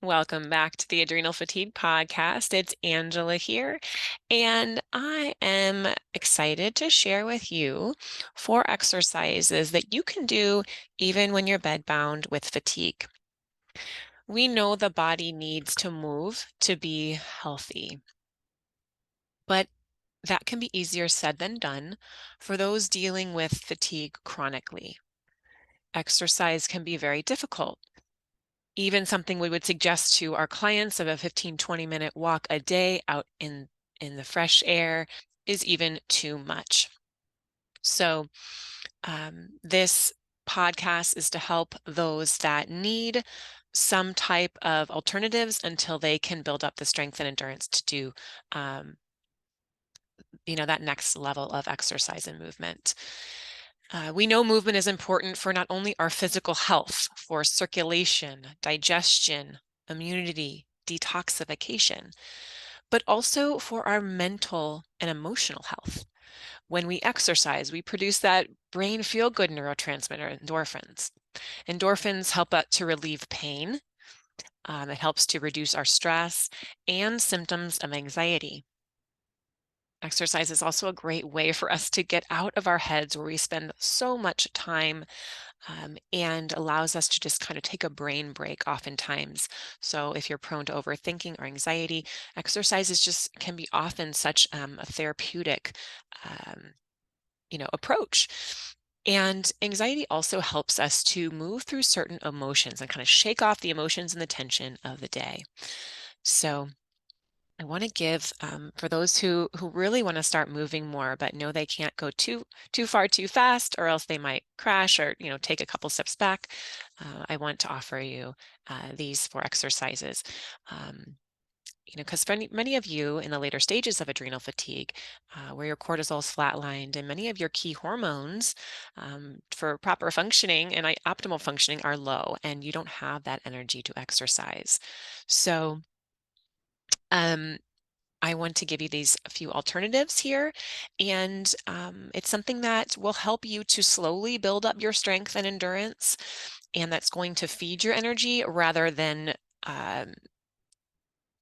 Welcome back to the Adrenal Fatigue Podcast. It's Angela here, and I am excited to share with you 4 exercises that you can do even when you're bedbound with fatigue. We know the body needs to move to be healthy, but that can be easier said than done for those dealing with fatigue chronically. Exercise can be very difficult. Even something we would suggest to our clients of a 15-20 minute walk a day out in the fresh air is even too much. So this podcast is to help those that need some type of alternatives until they can build up the strength and endurance to do that next level of exercise and movement. We know movement is important for not only our physical health, for circulation, digestion, immunity, detoxification, but also for our mental and emotional health. When we exercise, we produce that brain feel-good neurotransmitter, endorphins. Endorphins help to relieve pain. It helps to reduce our stress and symptoms of anxiety. Exercise is also a great way for us to get out of our heads where we spend so much time and allows us to just kind of take a brain break oftentimes. So if you're prone to overthinking or anxiety, exercises just can be often such a therapeutic, approach. And anxiety also helps us to move through certain emotions and kind of shake off the emotions and the tension of the day. So I want to give for those who really want to start moving more, but know they can't go too far too fast, or else they might crash or take a couple steps back. I want to offer you these 4 exercises. Because for many of you in the later stages of adrenal fatigue, where your cortisol is flatlined and many of your key hormones for proper functioning and optimal functioning are low, and you don't have that energy to exercise. So I want to give you these few alternatives here, and it's something that will help you to slowly build up your strength and endurance, and that's going to feed your energy rather than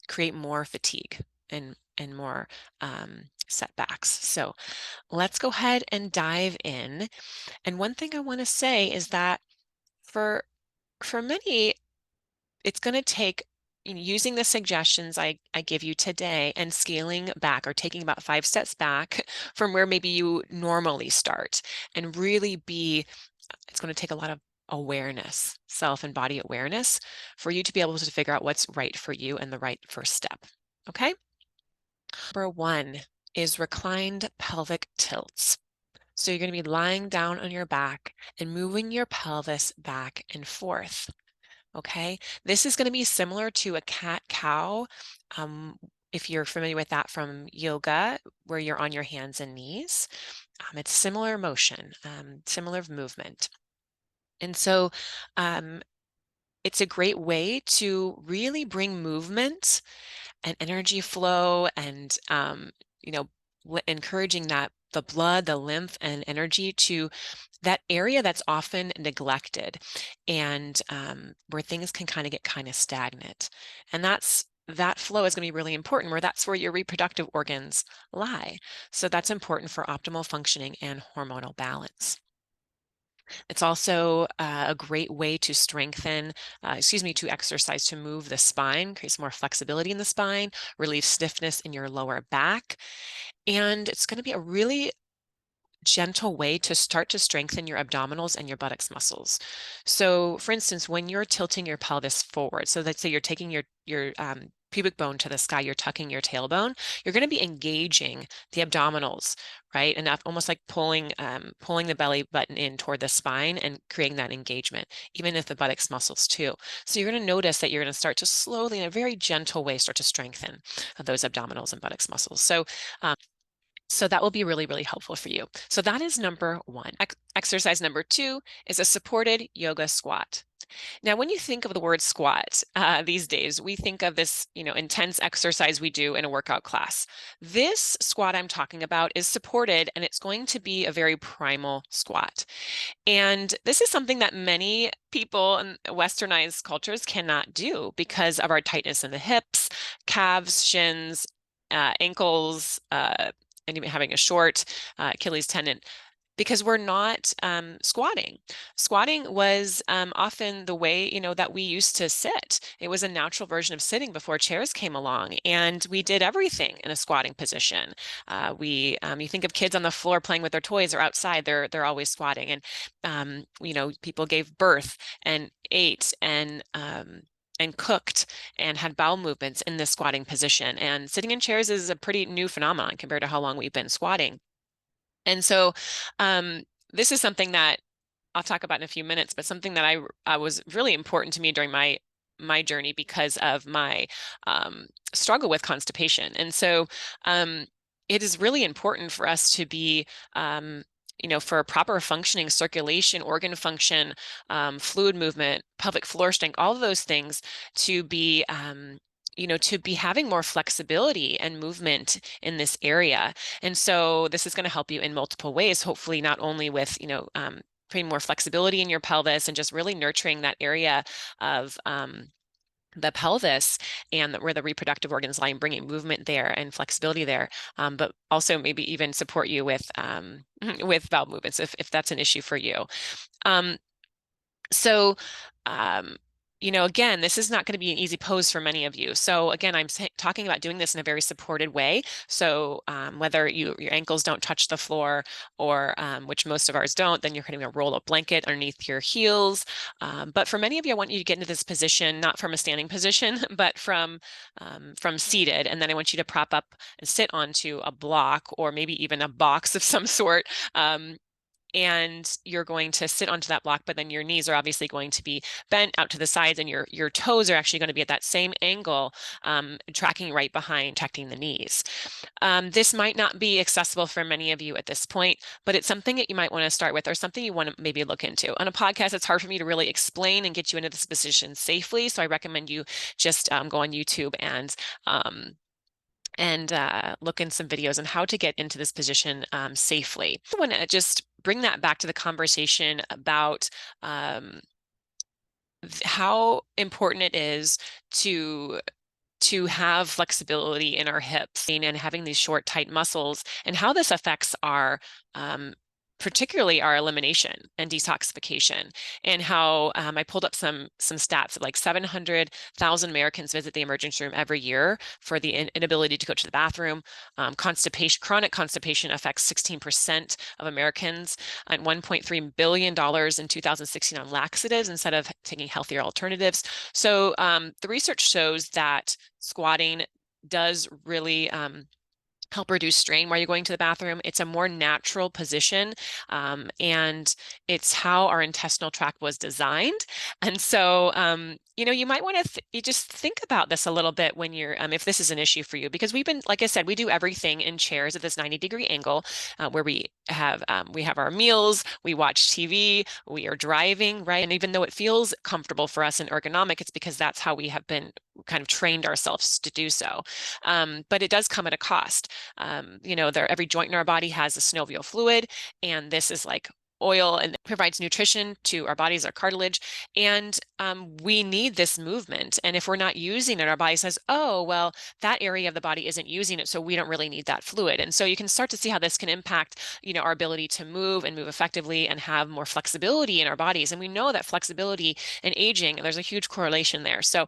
create more fatigue and more setbacks. So let's go ahead and dive in. And one thing I want to say is that for many, it's going to take using the suggestions I give you today and scaling back or taking about 5 steps back from where maybe you normally start and really it's going to take a lot of awareness, self and body awareness for you to be able to figure out what's right for you and the right first step. Okay. Number 1 is reclined pelvic tilts. So you're going to be lying down on your back and moving your pelvis back and forth. Okay, this is going to be similar to a cat-cow. If you're familiar with that from yoga, where you're on your hands and knees, it's similar motion, similar movement. And so it's a great way to really bring movement and energy flow and, encouraging that the blood, the lymph and energy to that area that's often neglected and where things can kind of get kind of stagnant. And that flow is going to be really important, where that's where your reproductive organs lie. So that's important for optimal functioning and hormonal balance. It's also a great way to to exercise, to move the spine, creates more flexibility in the spine, relieve stiffness in your lower back. And it's going to be a really gentle way to start to strengthen your abdominals and your buttocks muscles. So for instance, when you're tilting your pelvis forward, so let's say you're taking your pubic bone to the sky, you're tucking your tailbone, you're going to be engaging the abdominals, right? And almost like pulling the belly button in toward the spine and creating that engagement, even if the buttocks muscles too. So you're going to notice that you're going to start to slowly, in a very gentle way, start to strengthen those abdominals and buttocks muscles. So that will be really, really helpful for you. So that is number 1. Exercise number 2 is a supported yoga squat. Now, when you think of the word squat these days, we think of this, intense exercise we do in a workout class. This squat I'm talking about is supported, and it's going to be a very primal squat. And this is something that many people in westernized cultures cannot do because of our tightness in the hips, calves, shins, ankles, and even having a short Achilles tendon, because we're not squatting. Squatting was often the way, that we used to sit. It was a natural version of sitting before chairs came along, and we did everything in a squatting position. You think of kids on the floor playing with their toys or outside, they're always squatting. And people gave birth and ate and cooked and had bowel movements in this squatting position. And sitting in chairs is a pretty new phenomenon compared to how long we've been squatting. And so this is something that I'll talk about in a few minutes, but something that I was really important to me during my journey because of my struggle with constipation. And so it is really important for us to be for proper functioning circulation, organ function, fluid movement, pelvic floor strength, all of those things to be to be having more flexibility and movement in this area. And so this is going to help you in multiple ways, hopefully not only with, creating more flexibility in your pelvis and just really nurturing that area of the pelvis and where the reproductive organs lie, and bringing movement there and flexibility there, but also maybe even support you with with bowel movements if that's an issue for you. So, again, this is not going to be an easy pose for many of you. So again, I'm talking about doing this in a very supported way. So whether your ankles don't touch the floor, or which most of ours don't, then you're going to roll a blanket underneath your heels. But for many of you, I want you to get into this position, not from a standing position, but from seated. And then I want you to prop up and sit onto a block, or maybe even a box of some sort. And you're going to sit onto that block, but then your knees are obviously going to be bent out to the sides, and your toes are actually going to be at that same angle, tracking right behind, protecting the knees. This might not be accessible for many of you at this point, but it's something that you might want to start with, or something you want to maybe look into. On a podcast, it's hard for me to really explain and get you into this position safely, so I recommend you just go on YouTube and look in some videos on how to get into this position safely. I want to just bring that back to the conversation about how important it is to have flexibility in our hips and having these short, tight muscles, and how this affects our particularly our elimination and detoxification, and how I pulled up some stats of like 700,000 Americans visit the emergency room every year for the inability to go to the bathroom. Constipation, chronic constipation affects 16% of Americans, and $1.3 billion in 2016 on laxatives instead of taking healthier alternatives. So the research shows that squatting does really help reduce strain while you're going to the bathroom. It's a more natural position, and it's how our intestinal tract was designed. And so, you might want to you just think about this a little bit when you're, if this is an issue for you, because we've been, like I said, we do everything in chairs at this 90-degree angle, where we have our meals, we watch TV, we are driving, right? And even though it feels comfortable for us and ergonomic, it's because that's how we have been kind of trained ourselves to do so. But it does come at a cost. Every joint in our body has a synovial fluid, and this is like oil and provides nutrition to our bodies, our cartilage, and we need this movement. And if we're not using it, our body says, oh, well, that area of the body isn't using it, so we don't really need that fluid. And so you can start to see how this can impact, our ability to move and move effectively and have more flexibility in our bodies. And we know that flexibility and aging, there's a huge correlation there. So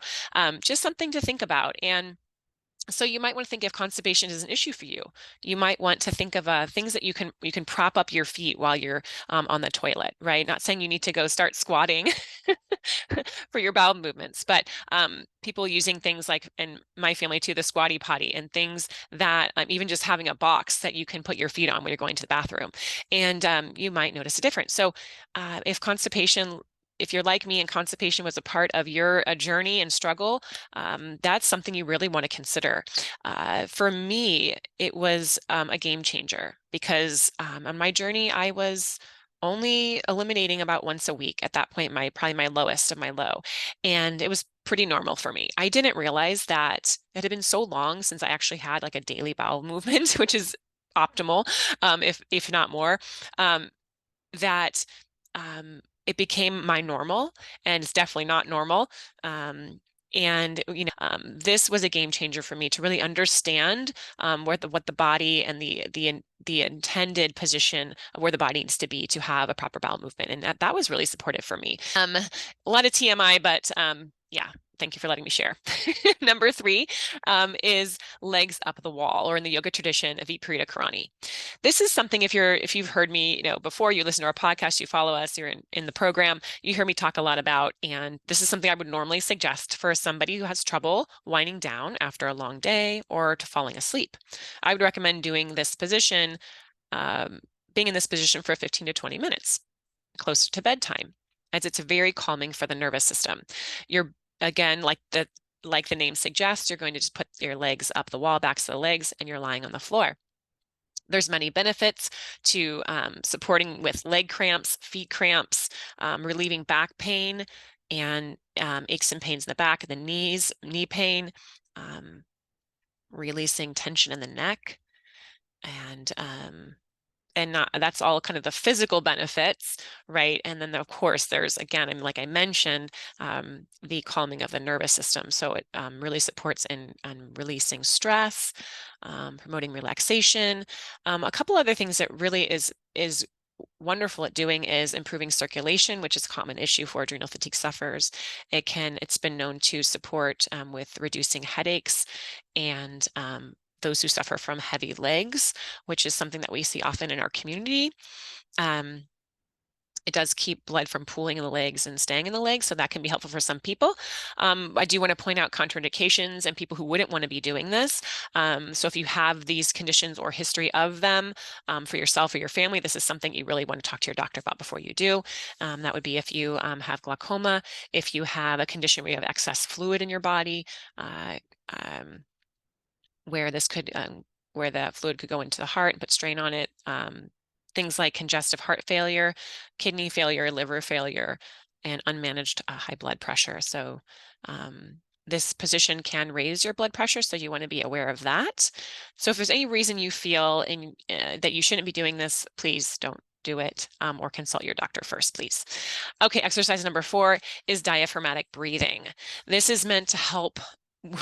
just something to think about. And so you might want to think, if constipation is an issue for you, you might want to think of things that you can prop up your feet while you're on the toilet, right? Not saying you need to go start squatting for your bowel movements, but people using things like, in my family too, the squatty potty, and things that even just having a box that you can put your feet on when you're going to the bathroom, and you might notice a difference. So if you're like me and constipation was a part of your journey and struggle, that's something you really want to consider. For me, it was a game changer, because on my journey, I was only eliminating about once a week at that point, probably my lowest of my low. And it was pretty normal for me. I didn't realize that it had been so long since I actually had like a daily bowel movement, which is optimal, if not more, that it became my normal, and it's definitely not normal. And this was a game changer for me to really understand what the body and the intended position of where the body needs to be to have a proper bowel movement, and that was really supportive for me. A lot of TMI, but yeah. Thank you for letting me share. Number 3 is legs up the wall, or in the yoga tradition, Viparita Karani. This is something, if you've heard me, before, you listen to our podcast, you follow us, you're in the program, you hear me talk a lot about, and this is something I would normally suggest for somebody who has trouble winding down after a long day or to falling asleep. I would recommend doing this position, being in this position for 15 to 20 minutes, close to bedtime, as it's very calming for the nervous system. You're, again, like the name suggests, you're going to just put your legs up the wall, backs of the legs, and you're lying on the floor. There's many benefits to supporting with leg cramps, feet cramps, relieving back pain, and aches and pains in the back of the knees, knee pain, releasing tension in the neck, and that's all kind of the physical benefits, right? And then of course there's, again, and like I mentioned, the calming of the nervous system. So it really supports in releasing stress, promoting relaxation. A couple other things that really is wonderful at doing is improving circulation, which is a common issue for adrenal fatigue sufferers. It's been known to support with reducing headaches and those who suffer from heavy legs, which is something that we see often in our community. It does keep blood from pooling in the legs and staying in the legs, so that can be helpful for some people. I do want to point out contraindications and people who wouldn't want to be doing this. So if you have these conditions or history of them for yourself or your family, this is something you really want to talk to your doctor about before you do. That would be if you have glaucoma, if you have a condition where you have excess fluid in your body, where this could where the fluid could go into the heart and put strain on it. Things like congestive heart failure, kidney failure, liver failure, and unmanaged high blood pressure. So this position can raise your blood pressure, so you want to be aware of that. So if there's any reason you feel that you shouldn't be doing this, please don't do it, or consult your doctor first, please. Okay, exercise number 4 is diaphragmatic breathing. This is meant to help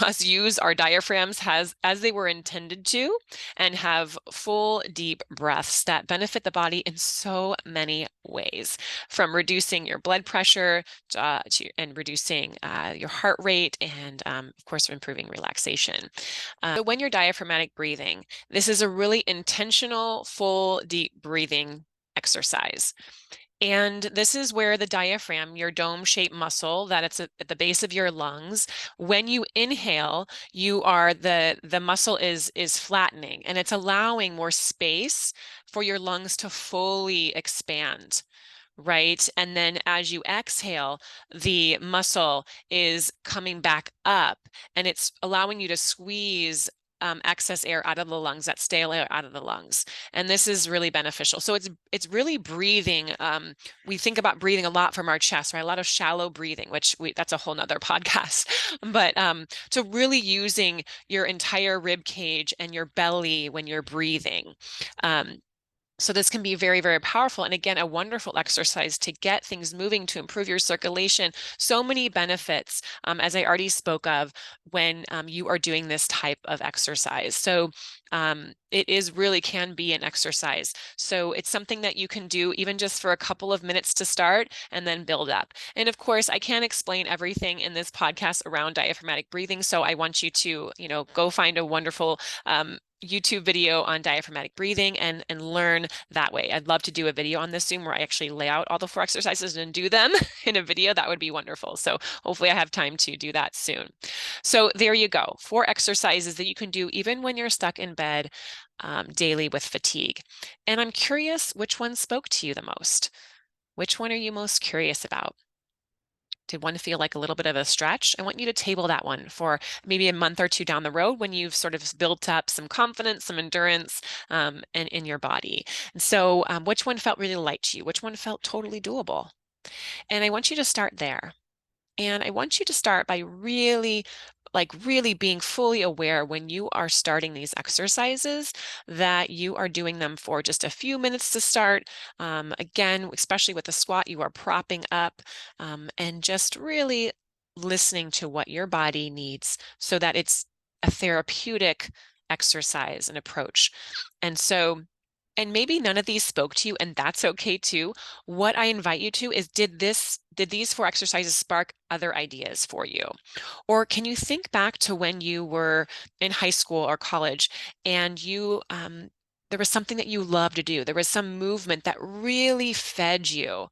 us use our diaphragms as they were intended to, and have full, deep breaths that benefit the body in so many ways, from reducing your blood pressure and reducing your heart rate, and of course, improving relaxation. So when you're diaphragmatic breathing, this is a really intentional, full, deep breathing exercise. And this is where the diaphragm, your dome-shaped muscle that it's at the base of your lungs, when you inhale, the muscle is flattening, and it's allowing more space for your lungs to fully expand, right? And then as you exhale, the muscle is coming back up, and it's allowing you to squeeze excess air out of the lungs, that stale air out of the lungs. And this is really beneficial. So it's really breathing. We think about breathing a lot from our chest, right? A lot of shallow breathing, that's a whole nother podcast. But so really using your entire rib cage and your belly when you're breathing. So this can be very, very powerful. And again, a wonderful exercise to get things moving, to improve your circulation. So many benefits, as I already spoke of, when you are doing this type of exercise. So it really can be an exercise. So it's something that you can do even just for a couple of minutes to start, and then build up. And of course, I can't explain everything in this podcast around diaphragmatic breathing. So I want you to, go find a wonderful YouTube video on diaphragmatic breathing and learn that way. I'd love to do a video on this soon where I actually lay out all the 4 exercises and do them in a video. That would be wonderful. So hopefully I have time to do that soon. So there you go. 4 exercises that you can do even when you're stuck in bed daily with fatigue. And I'm curious which one spoke to you the most. Which one are you most curious about? Did one feel like a little bit of a stretch? I want you to table that one for maybe a month or two down the road when you've sort of built up some confidence, some endurance, and in your body. And so, which one felt really light to you? Which one felt totally doable? And I want you to start there. And I want you to start by really being fully aware when you are starting these exercises that you are doing them for just a few minutes to start. Again, especially with the squat, you are propping up and just really listening to what your body needs so that it's a therapeutic exercise and approach. And so, and maybe none of these spoke to you, and that's okay too. What I invite you to is, did these four exercises spark other ideas for you? Or can you think back to when you were in high school or college and there was something that you loved to do? There was some movement that really fed you,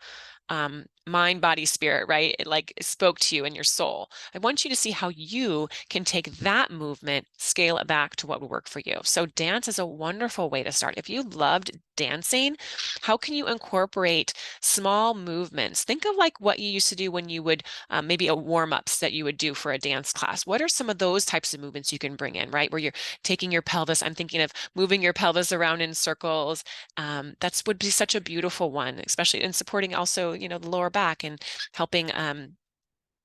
mind, body, spirit, right? It like spoke to you in your soul. I want you to see how you can take that movement, scale it back to what would work for you. So dance is a wonderful way to start. If you loved dancing, how can you incorporate small movements? Think of like what you used to do when you would maybe a warm-ups that you would do for a dance class. What are some of those types of movements you can bring in, right? Where you're taking your pelvis. I'm thinking of moving your pelvis around in circles. That's would be such a beautiful one, especially in supporting also, the lower back and helping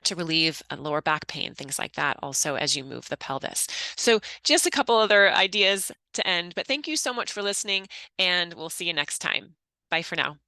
to relieve lower back pain, things like that, also as you move the pelvis. So just a couple other ideas to end, but thank you so much for listening, and we'll see you next time. Bye for now.